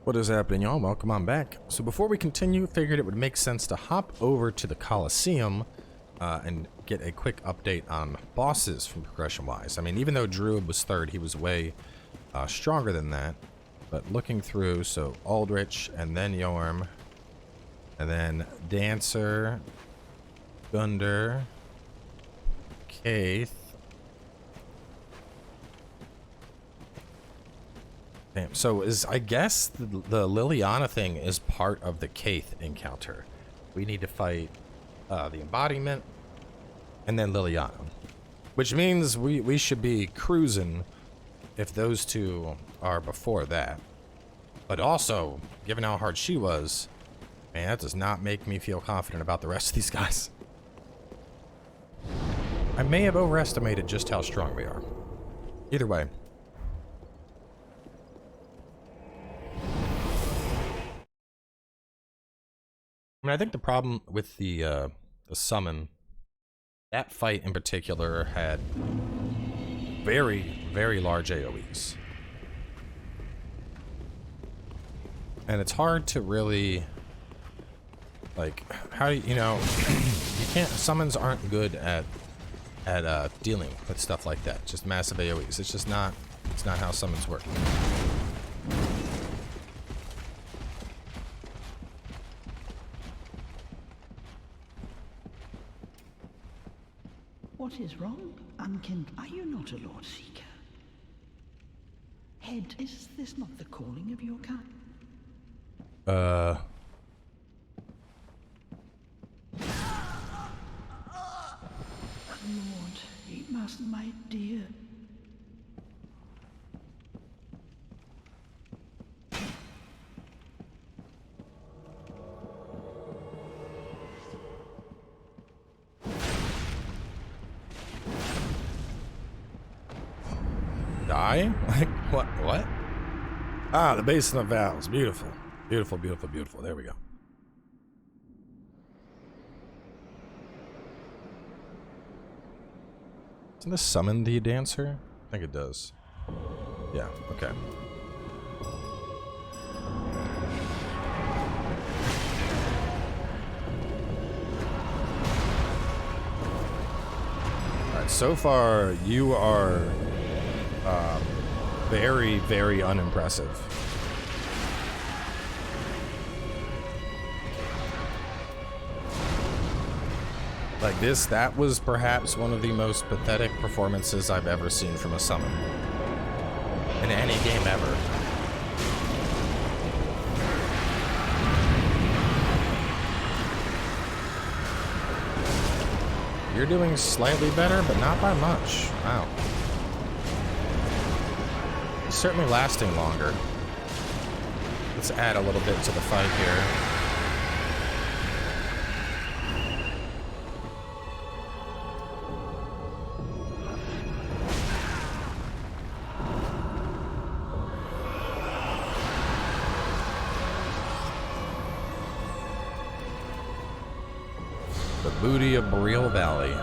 What is happening, y'all? Welcome on back. So before we continue, figured it would make sense to hop over to the Coliseum and get a quick update on bosses from progression-wise. I mean, even though Druid was third, he was way stronger than that. But looking through, so Aldrich, and then Yorm, and then Dancer, Gunder, Kaith. Damn, so I guess the Liliana thing is part of the Kaith encounter. We need to fight the embodiment and then Liliana, which means we should be cruising if those two are before that. But also, given how hard she was, man, that does not make me feel confident about the rest of these guys. I may have overestimated just how strong we are. Either way. I mean, I think the problem with the summon, that fight in particular had very, very large AoEs. And it's hard to really, like, how do you know, you can't, summons aren't good at dealing with stuff like that. Just massive AoEs. It's just not, it's not how summons work. What is wrong? Are you not a Lord Seeker? Head, is this not the calling of your kind? Lord, he must, my dear. Die? Like, what? Ah, the Basin of Vows. Beautiful. Beautiful, beautiful, beautiful. There we go. Doesn't this summon the dancer? I think it does. Yeah, okay. Alright, so far you are very, very unimpressive. Like this, that was perhaps one of the most pathetic performances I've ever seen from a summon. In any game ever. You're doing slightly better, but not by much. Wow. It's certainly lasting longer. Let's add a little bit to the fight here. The booty of Boreal Valley.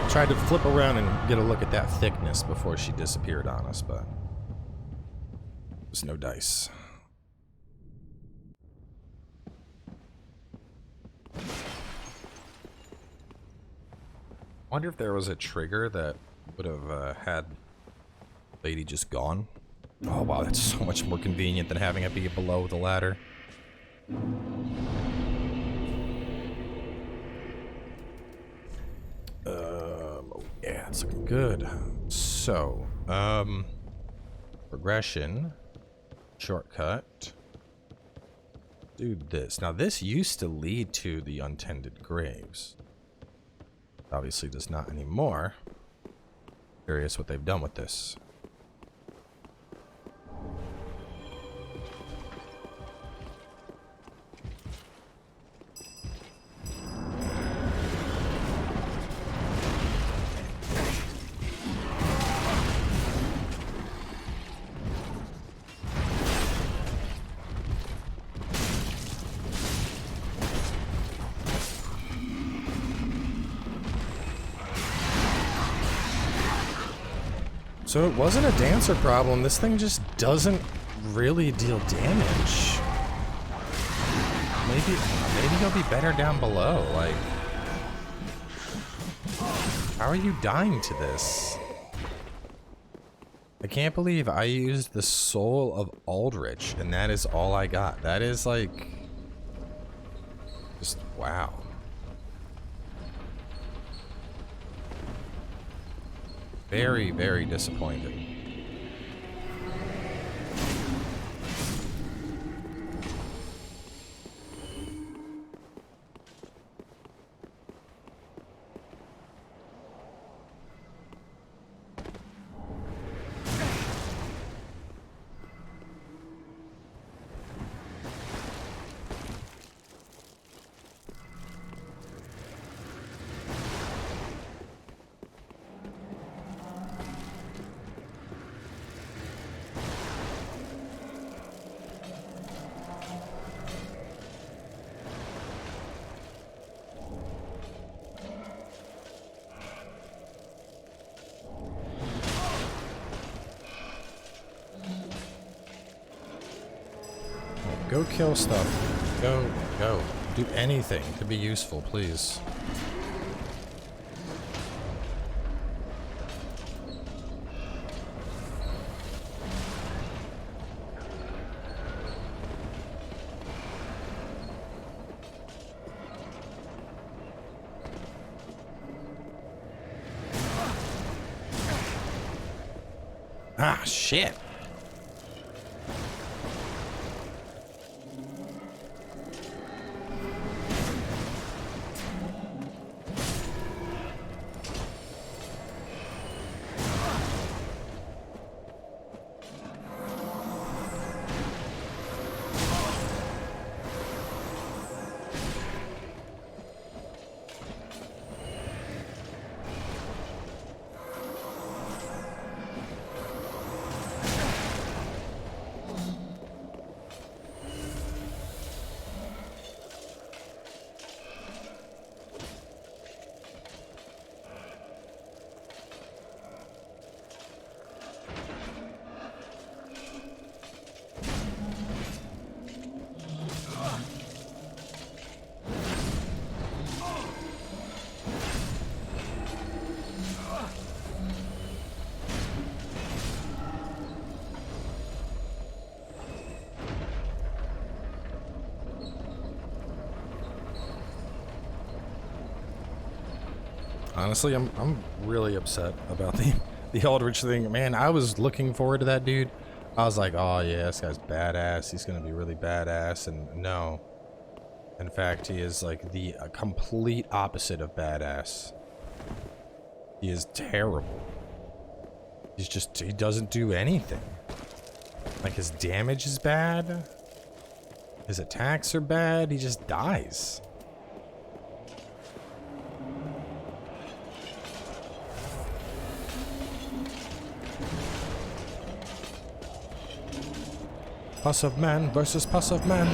Tried to flip around and get a look at that thickness before she disappeared on us, but there's no dice. Wonder if there was a trigger that would have had Lady just gone. Oh wow, that's so much more convenient than having it be below the ladder. Yeah, it's looking good. So, progression, shortcut, do this. Now, this used to lead to the Untended Graves. Obviously, does not anymore. Curious what they've done with this. So it wasn't a dancer problem. This thing just doesn't really deal damage. Maybe he'll be better down below. Like, how are you dying to this? I can't believe I used the soul of Aldrich and that is all I got. That is like, just wow. Very, very disappointing. Go kill stuff. Go. Do anything to be useful, please. Ah, shit. Honestly, I'm really upset about the Aldrich thing. Man, I was looking forward to that dude. I was like, oh yeah, this guy's badass. He's gonna be really badass. And no. In fact, he is like the complete opposite of badass. He is terrible. He doesn't do anything. Like, his damage is bad. His attacks are bad. He just dies. Pus of man versus pus of man.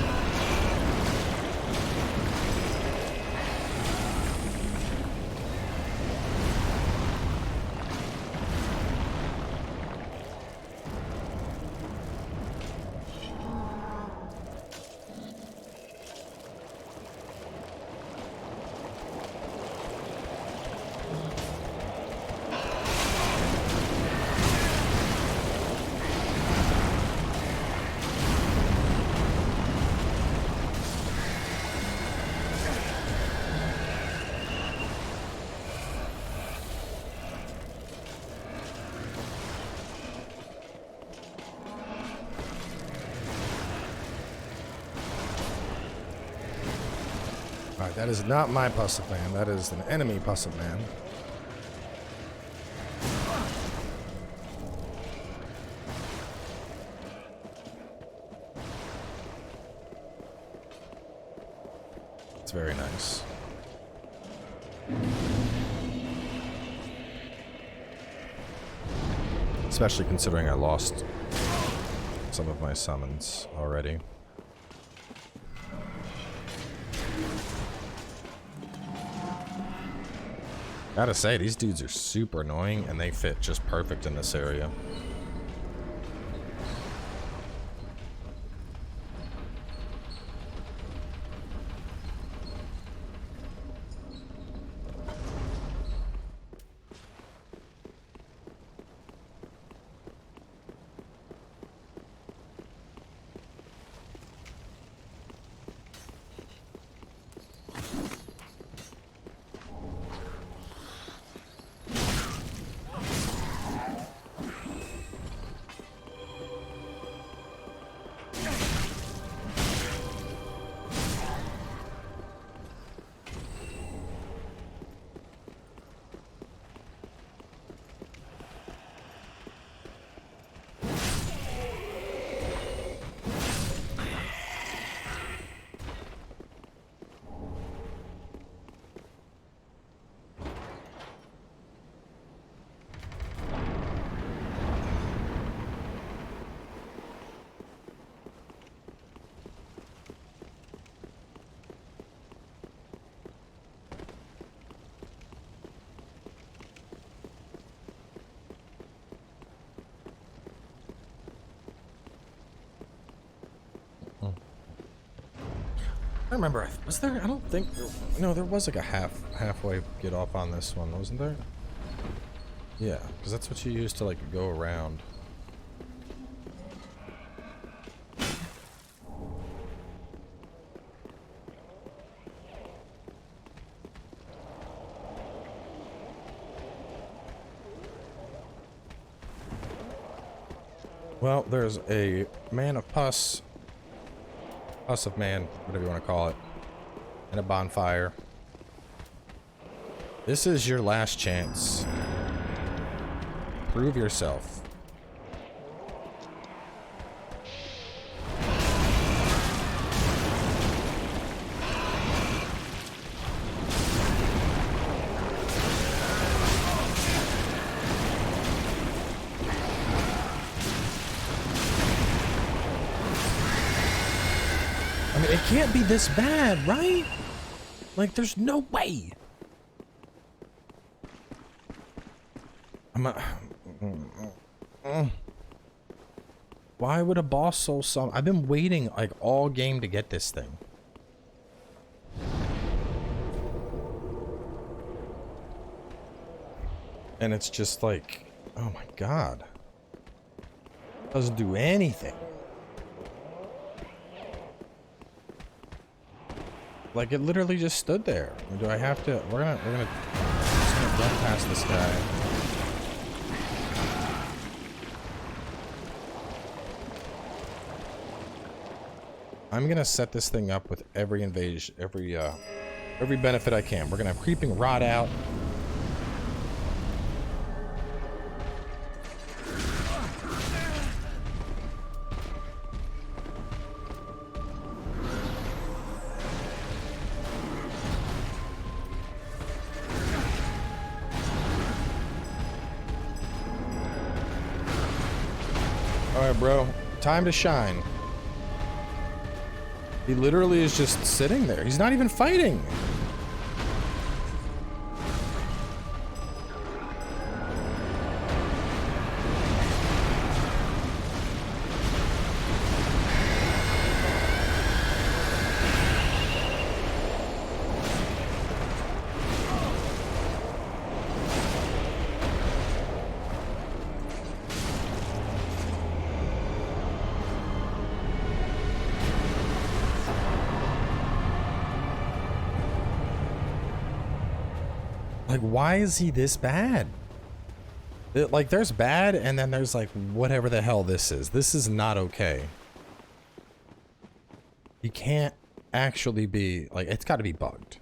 Alright, that is not my pus of man. That is an enemy pus of man. It's very nice. Especially considering I lost some of my summons already. Gotta say, these dudes are super annoying, and they fit just perfect in this area. I remember, was there, I don't think, no, there was like a halfway get off on this one, wasn't there? Yeah, because that's what you use to like go around. Well, there's a man of pus. Pus of man, whatever you want to call it. And a bonfire. This is your last chance. Prove yourself. It can't be this bad, right? Like, there's no way. Why would a boss soul summon? I've been waiting like all game to get this thing. And it's just like, oh my god. Doesn't do anything. Like, it literally just stood there. Do I have to? We're gonna just gonna run past this guy. I'm gonna set this thing up with every invasion, every benefit I can. We're gonna have creeping rot out. Alright, bro. Time to shine. He literally is just sitting there. He's not even fighting. Like, why is he this bad? Like, there's bad, and then there's, like, whatever the hell this is. This is not okay. He can't actually be, like, it's got to be bugged.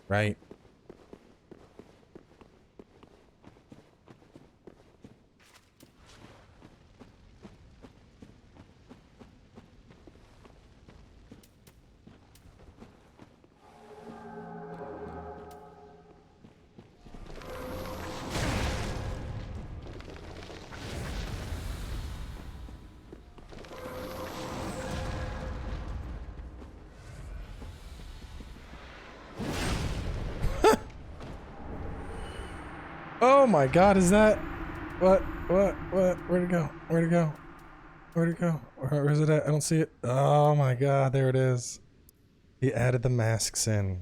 Right? Oh my god, is that... What? Where'd it go? Where'd it go? Where'd it go? Where is it at? I don't see it. Oh my god, there it is. He added the masks in.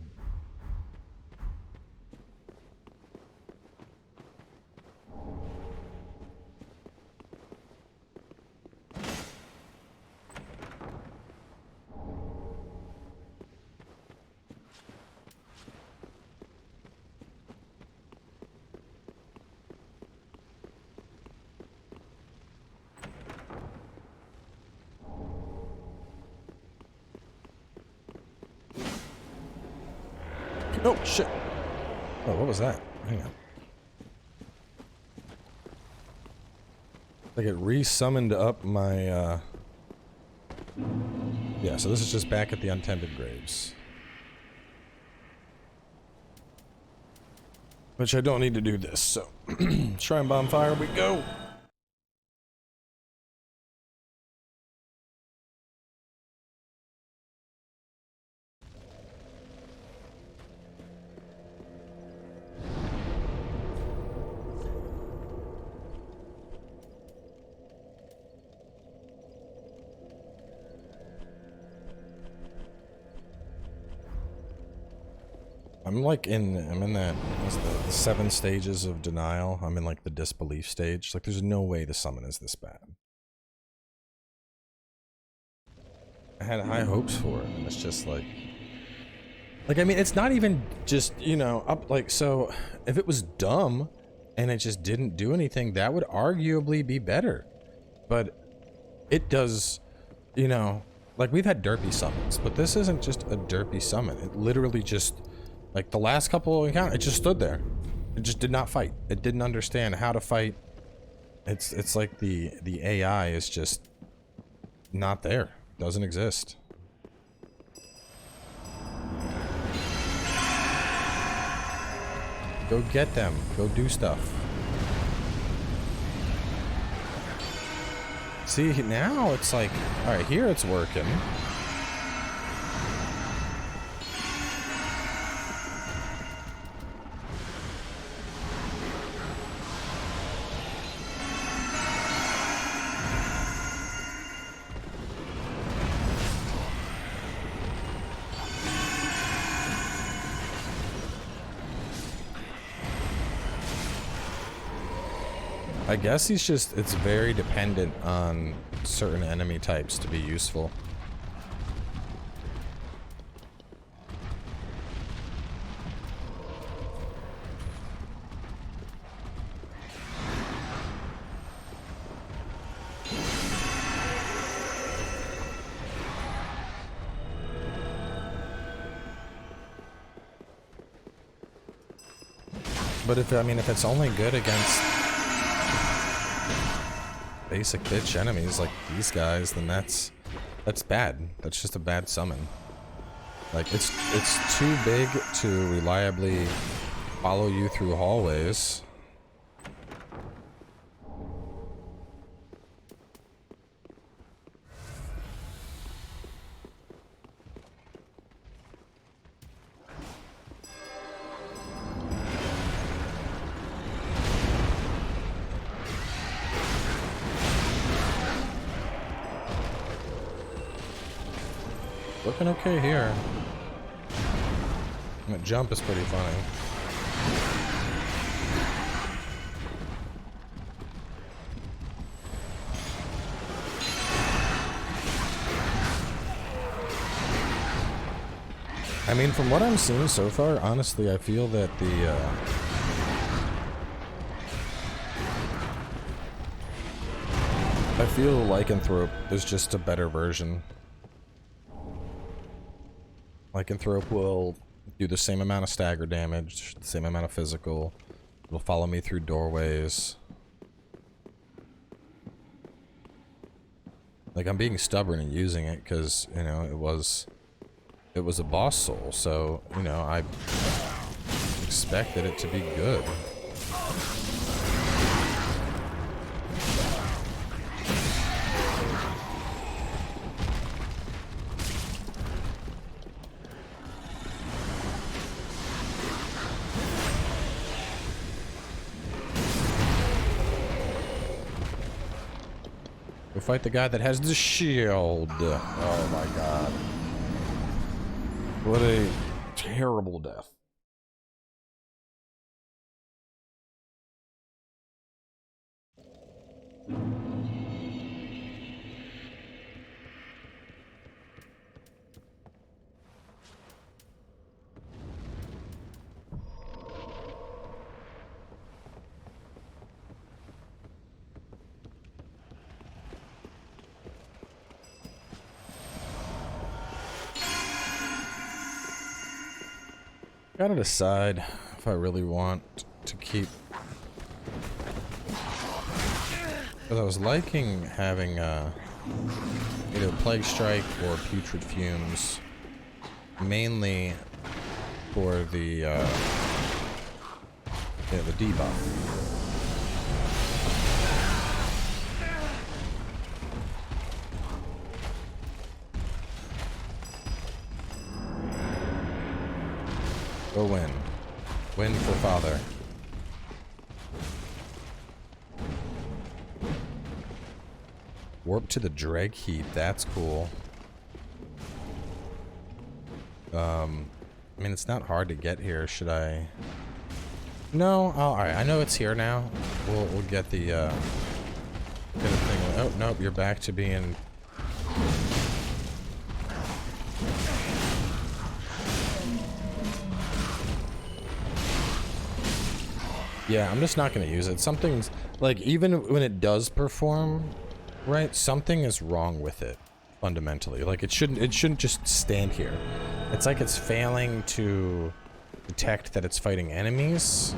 Oh, shit. Oh, what was that? Hang on. Like it re-summoned up my, Yeah, so this is just back at the Untended Graves. Which I don't need to do this, so... Shrine Bonfire we go! I'm in that, what's the 7 stages of denial. I'm in like the disbelief stage. Like there's no way the summon is this bad. I had high hopes for it, and it's just like, I mean, it's not even just, you know, up, like, so, if it was dumb, and it just didn't do anything, that would arguably be better. But, it does, you know, like, we've had derpy summons, but this isn't just a derpy summon. It literally just, like, the last couple encounters, it just stood there. It just did not fight. It didn't understand how to fight. It's like the AI is just not there. Doesn't exist. Go get them. Go do stuff. See, now it's like, alright, here it's working. I guess he's just, it's very dependent on certain enemy types to be useful. But if, I mean, if it's only good against basic bitch enemies like these guys, then that's bad. That's just a bad summon. Like, it's too big to reliably follow you through hallways. Looking okay here. And that jump is pretty funny. I mean, from what I'm seeing so far, honestly, I feel that the I feel Lycanthrope is just a better version. Lycanthrope will do the same amount of stagger damage, the same amount of physical. It'll follow me through doorways. Like, I'm being stubborn and using it because, you know, it was a boss soul, so, you know, I expected it to be good. fight the guy that has the shield. Oh my god. What a terrible death. Gotta decide if I really want to keep. Because I was liking having either Plague Strike or Putrid Fumes, mainly for the debuff. Go win. Win for father. Warp to the Dreg Heat, that's cool. I mean, it's not hard to get here. Should I? No. Oh, all right. I know it's here now. We'll get the get the thing. Oh nope, you're back to being. Yeah, I'm just not gonna use it. Something's like, even when it does perform, right? Something is wrong with it, fundamentally. Like it shouldn't just stand here. It's like it's failing to detect that it's fighting enemies.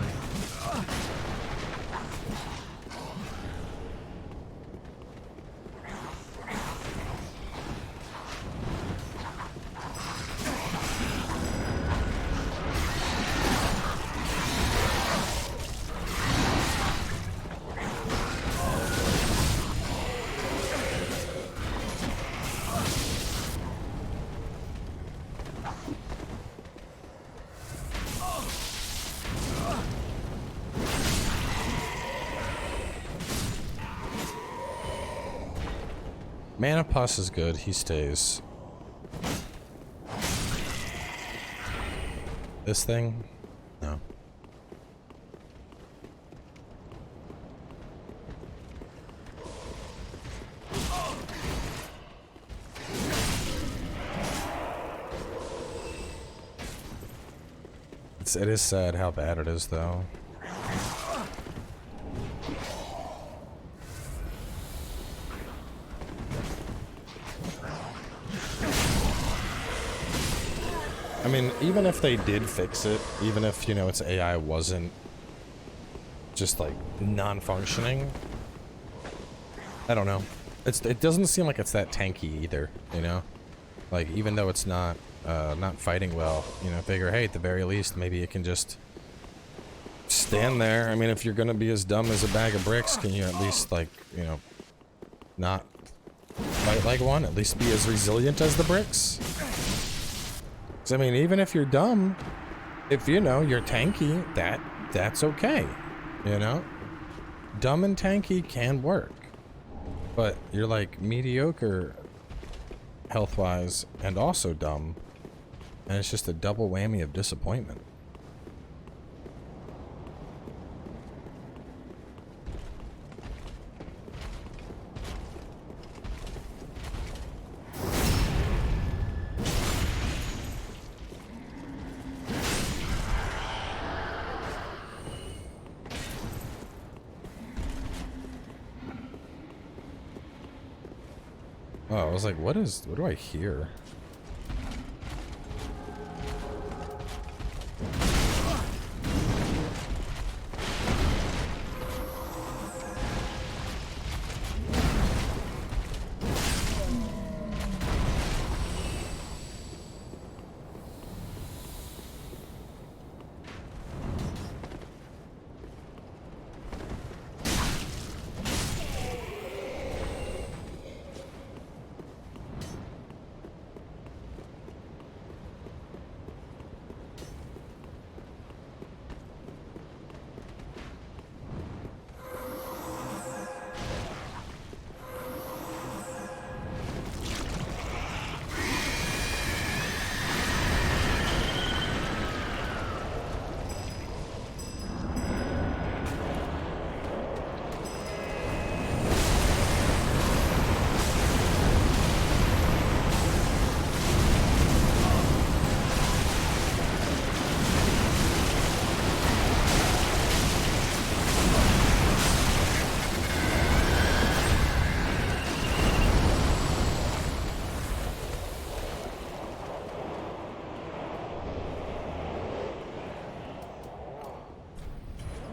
Mana Pus is good, he stays. This thing? No. It is sad how bad it is, though. I mean, even if they did fix it, even if, you know, its AI wasn't just, like, non-functioning, I don't know. It doesn't seem like it's that tanky either, you know? Like, even though it's not fighting well, you know, figure, hey, at the very least, maybe it can just stand there. I mean, if you're gonna be as dumb as a bag of bricks, can you at least, like, you know, not fight like one? At least be as resilient as the bricks? I mean, even if you're dumb, if, you know, you're tanky, that's okay, you know? Dumb and tanky can work. But you're, like, mediocre health-wise and also dumb, and it's just a double whammy of disappointment. Oh, I was like, what do I hear?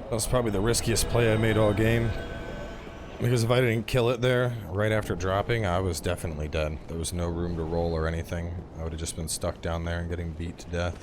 That was probably the riskiest play I made all game. Because if I didn't kill it there, right after dropping, I was definitely dead. There was no room to roll or anything. I would have just been stuck down there and getting beat to death.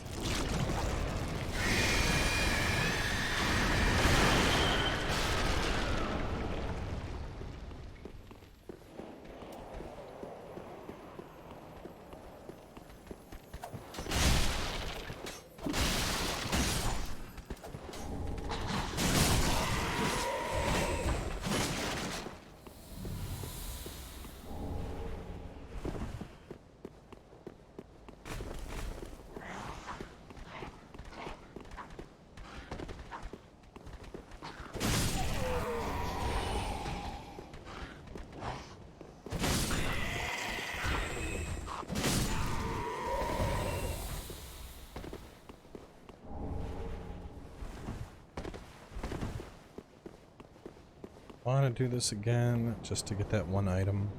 Want to do this again just to get that one item.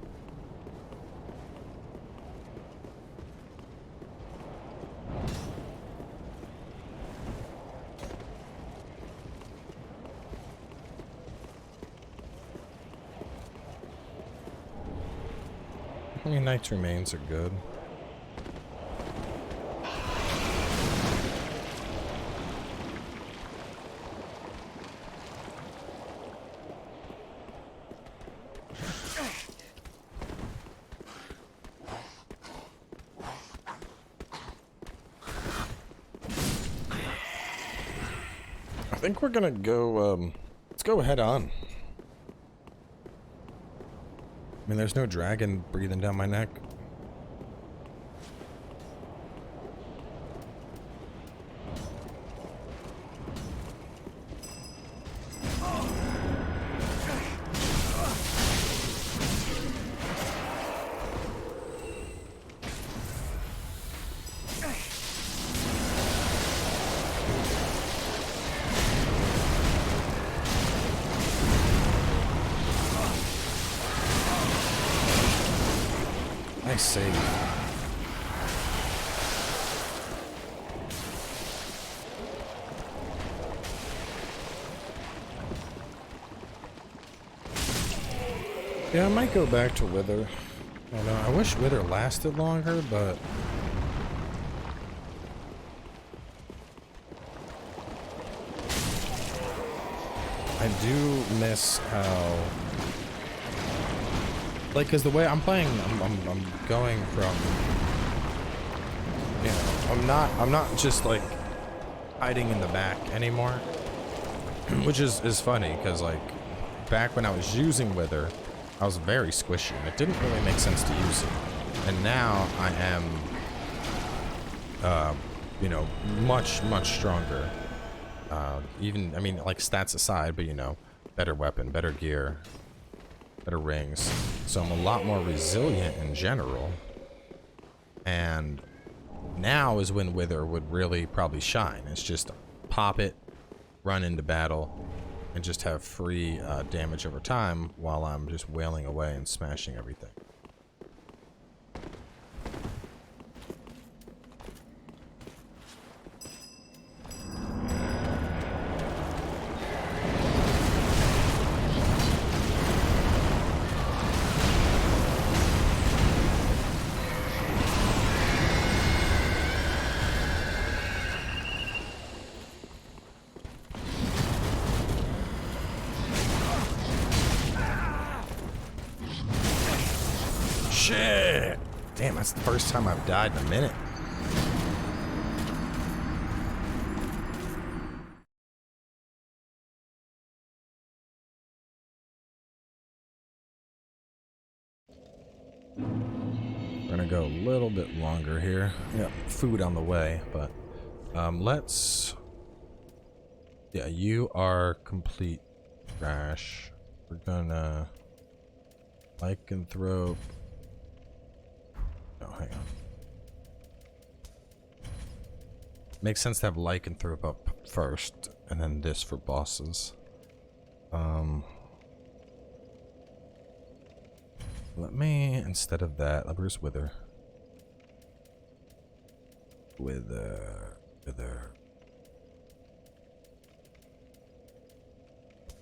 I mean, Knight's Remains are good. I think we're gonna go, let's go head on. I mean, there's no dragon breathing down my neck. Nice save. Yeah, I might go back to Wither. I don't know, I wish Wither lasted longer, but I do miss how, like, cause the way I'm playing, I'm going from, you know, I'm not just like hiding in the back anymore, which is funny, cause like back when I was using Wither, I was very squishy and it didn't really make sense to use it, and now I am, you know, much stronger. Even, I mean, like, stats aside, but you know, better weapon, better gear, better rings, so I'm a lot more resilient in general. And now is when Wither would really probably shine. It's just pop it, run into battle, and just have free damage over time while I'm just wailing away and smashing everything. Shit! Damn, that's the first time I've died in a minute. We're gonna go a little bit longer here. Yeah, food on the way, but let's... Yeah, you are complete trash. We're gonna lycanthrope. Oh, hang on. Makes sense to have lycanthrope up first, and then this for bosses. Let me, instead of that, where's Wither? Wither.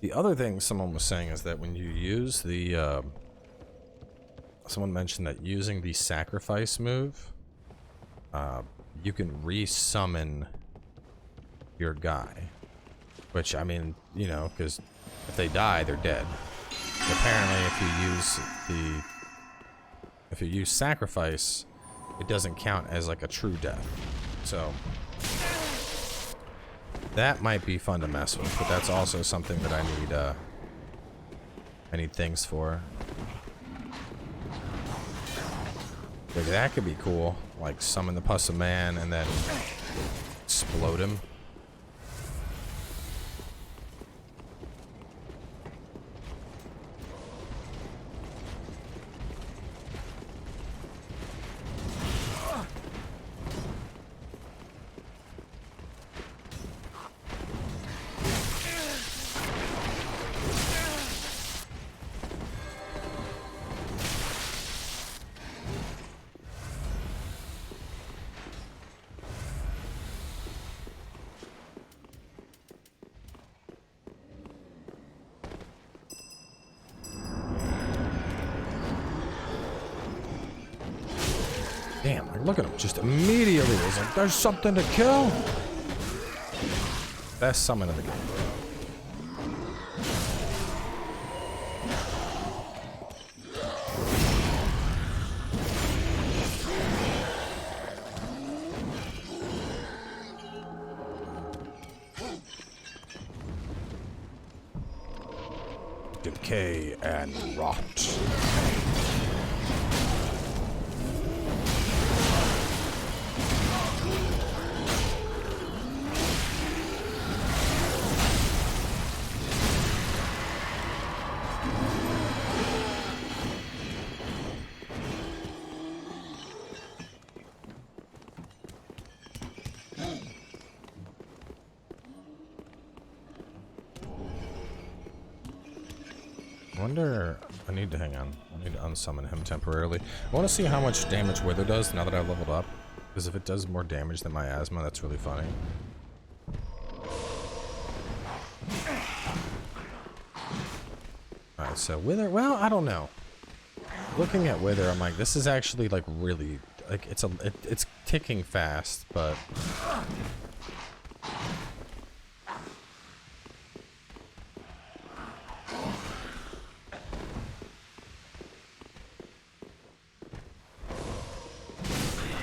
The other thing someone was saying is that when you use the, someone mentioned that using the sacrifice move, you can re-summon your guy. Which, I mean, you know, because if they die, they're dead. But apparently, if you use sacrifice, it doesn't count as like a true death. So that might be fun to mess with, but that's also something that I need things for. Like, that could be cool. Like, summon the Pus of Man and then explode him. Damn, like, look at him. Just immediately was like, there's something to kill. Best summon of the game. Decay and rot. I wonder, I need to hang on. I need to unsummon him temporarily. I want to see how much damage Wither does now that I leveled up. Because if it does more damage than my asthma, that's really funny. Alright, so Wither, well, I don't know. Looking at Wither, I'm like, this is actually like really, like, it's ticking fast, but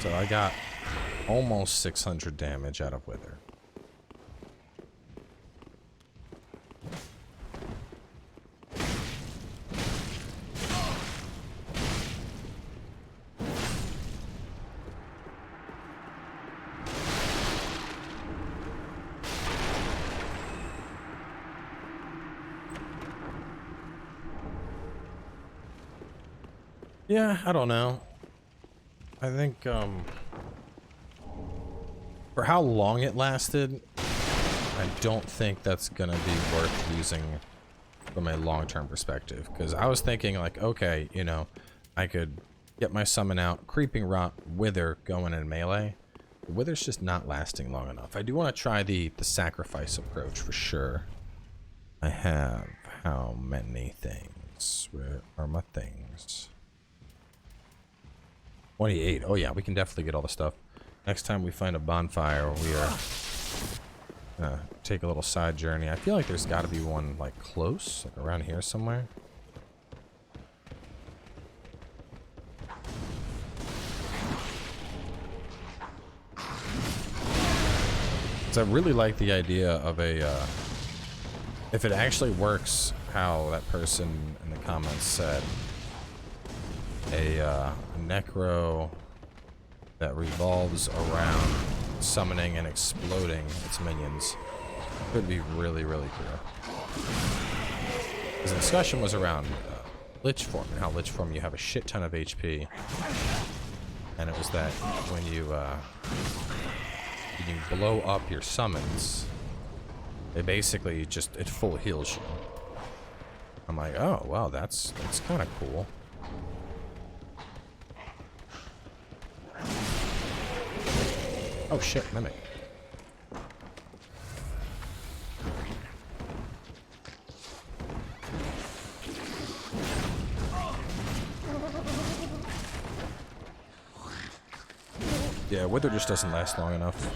so I got almost 600 damage out of Wither. Yeah, I don't know. I think, for how long it lasted, I don't think that's gonna be worth using from a long-term perspective. Because I was thinking, like, okay, you know, I could get my summon out, Creeping Rot, Wither going in melee. The Wither's just not lasting long enough. I do want to try the sacrifice approach for sure. I have how many things? Where are my things? 28. Oh yeah, we can definitely get all the stuff. Next time we find a bonfire, we are gonna take a little side journey. I feel like there's got to be one like close, like around here somewhere. So I really like the idea of a, if it actually works how that person in the comments said, a necro that revolves around summoning and exploding its minions could be really, really cool. Because the discussion was around Lich Form, and how Lich Form you have a shit ton of HP, and it was that when you blow up your summons, it basically just, it full heals you. I'm like, oh wow, that's kind of cool. Oh shit, Mimic. Yeah, Wither just doesn't last long enough.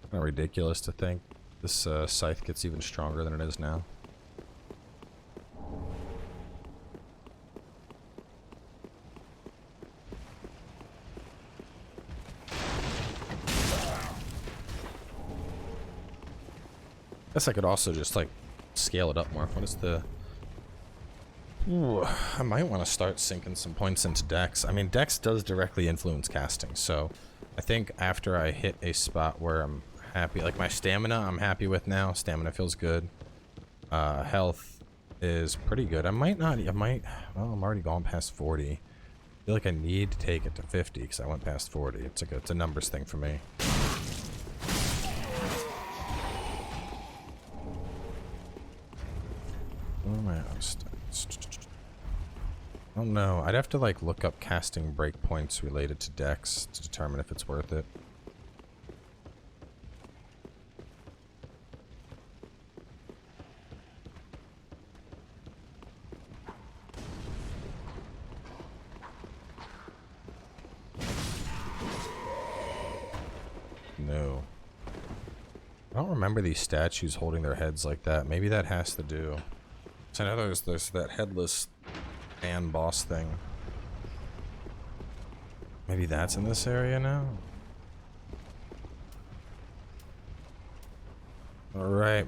Kind of ridiculous to think this scythe gets even stronger than it is now. Guess I could also just like scale it up more. What is the... Ooh, I might want to start sinking some points into Dex. I mean, Dex does directly influence casting, so I think after I hit a spot where I'm happy, like my stamina I'm happy with now. Stamina feels good. Health is pretty good. I might, well, I'm already going past 40. I feel like I need to take it to 50 because I went past 40. It's a numbers thing for me. Where am I? I don't know. I'd have to like look up casting breakpoints related to Dex to determine if it's worth it. No. I don't remember these statues holding their heads like that. Maybe that has to do. So I know there's that headless and boss thing. Maybe that's in this area now? Alright.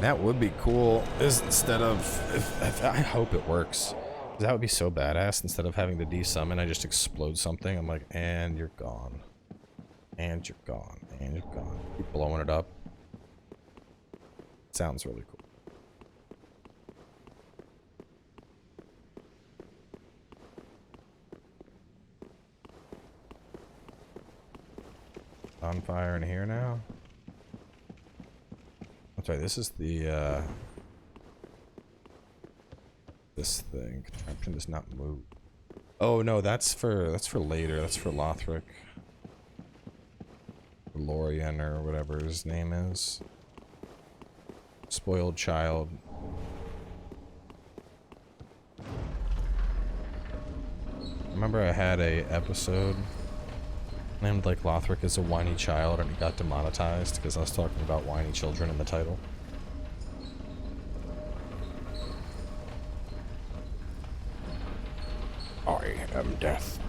That would be cool, is instead of, if I hope it works. That would be so badass. Instead of having to desummon, I just explode something. I'm like, and you're gone. And you're gone. And you're gone. Keep blowing it up. Sounds really cool. Bonfire in here now? That's right, this is the, this thing. Contraption does not move. Oh no, that's for later. That's for Lothric. Lorien or whatever his name is. Spoiled child. Remember I had a episode named like Lothric is a whiny child, and it got demonetized because I was talking about whiny children in the title. I am death.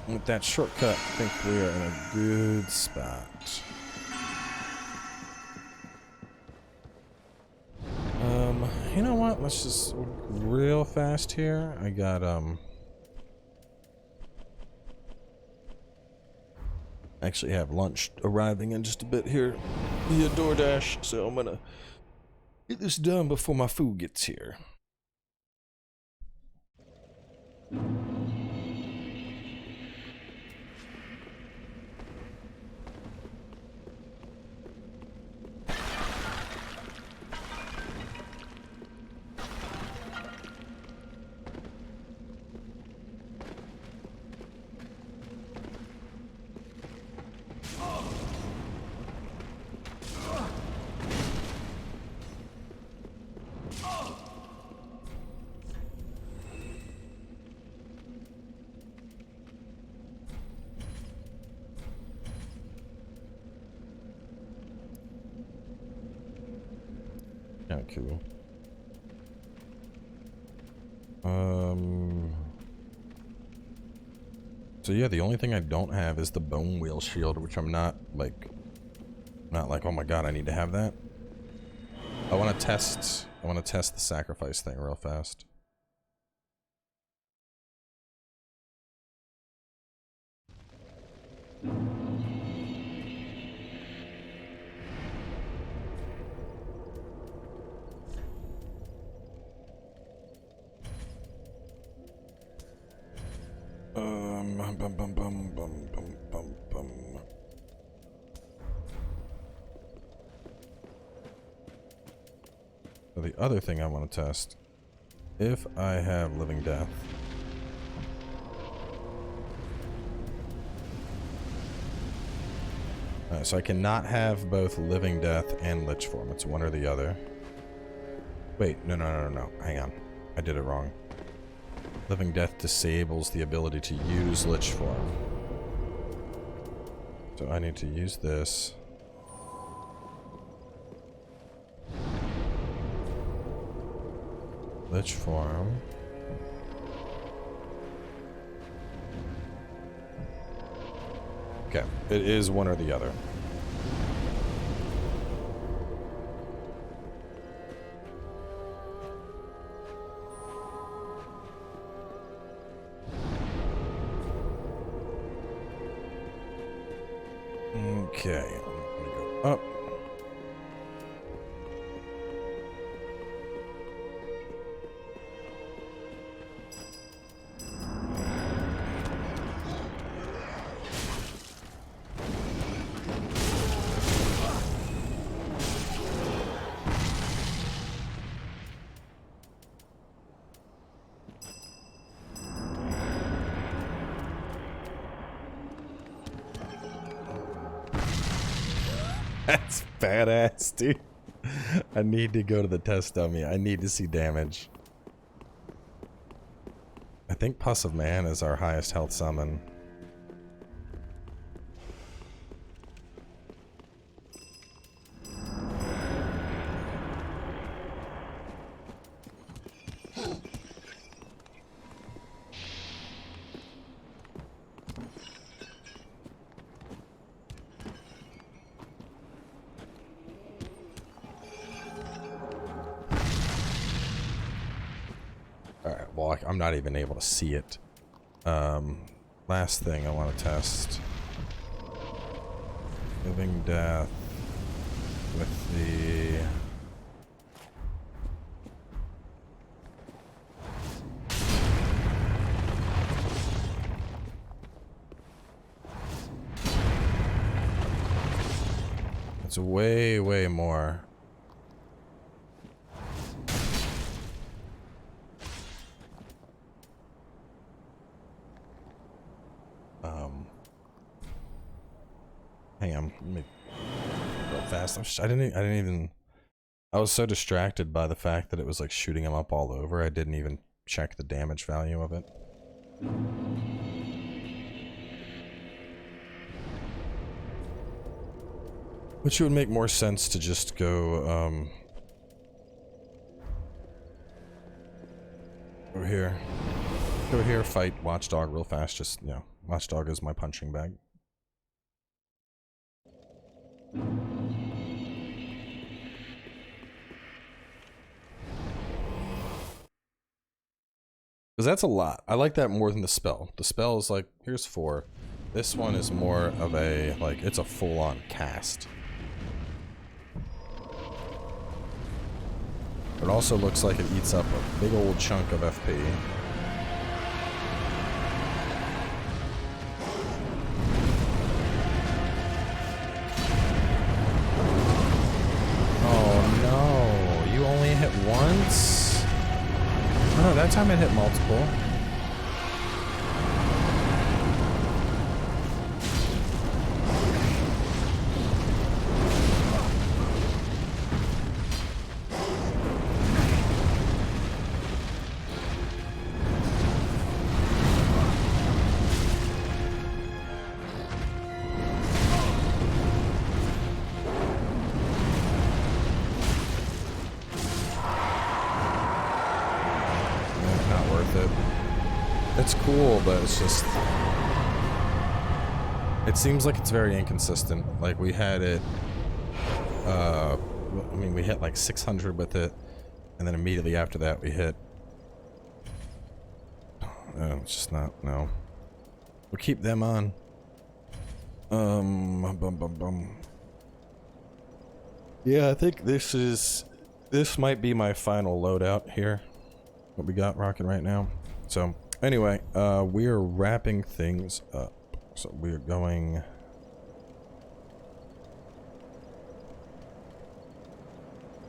With that shortcut, I think we are in a good spot. You know what? Let's just real fast here. I got actually have lunch arriving in just a bit here via DoorDash, so I'm gonna get this done before my food gets here. kind of cool. So yeah, the only thing I don't have is the bone wheel shield, which I'm not like, oh my god, I need to have that. I want to test the sacrifice thing real fast. So the other thing I want to test, if I have living death. So I cannot have both living death and lich form. It's one or the other. Wait, no. Hang on. I did it wrong. Living death disables the ability to use lich form. So I need to use this. Lich form. Okay, it is one or the other. Okay, I'm gonna go up. That's badass, dude. I need to go to the test dummy. I need to see damage. I think Pus of Man is our highest health summon. I'm not even able to see it. Last thing I want to test. Living death with the... It's way, way more. Hang on, let me go fast. I didn't even. I was so distracted by the fact that it was like shooting him up all over. I didn't even check the damage value of it. Which would make more sense to just go over here. Go here, fight Watchdog real fast. Just, you know, Watchdog is my punching bag. Because that's a lot. I like that more than the spell. The spell is like, here's 4. This one is more of a, like, it's a full-on cast. It also looks like it eats up a big old chunk of FP. Once? Oh no, that time it hit multiple. with it. It's cool, but it's just... It seems like it's very inconsistent. Like, we had it... I mean, we hit like 600 with it, and then immediately after that we hit... it's just not... No. We'll keep them on. Yeah, I think this might be my final loadout here. What we got rocking right now. So, anyway, we are wrapping things up. So we're going...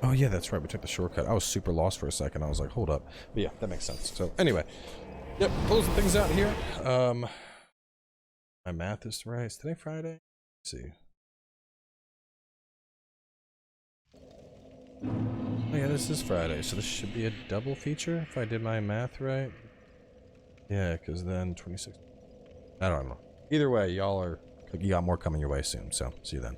Oh yeah, that's right, we took the shortcut. I was super lost for a second. I was like, hold up. But yeah, that makes sense. So, anyway. Yep, closing things out here. My math is right. Is today Friday? Let's see. Oh yeah, this is Friday, so this should be a double feature if I did my math right. Yeah, because then 26. I don't know. Either way, you got more coming your way soon, so see you then.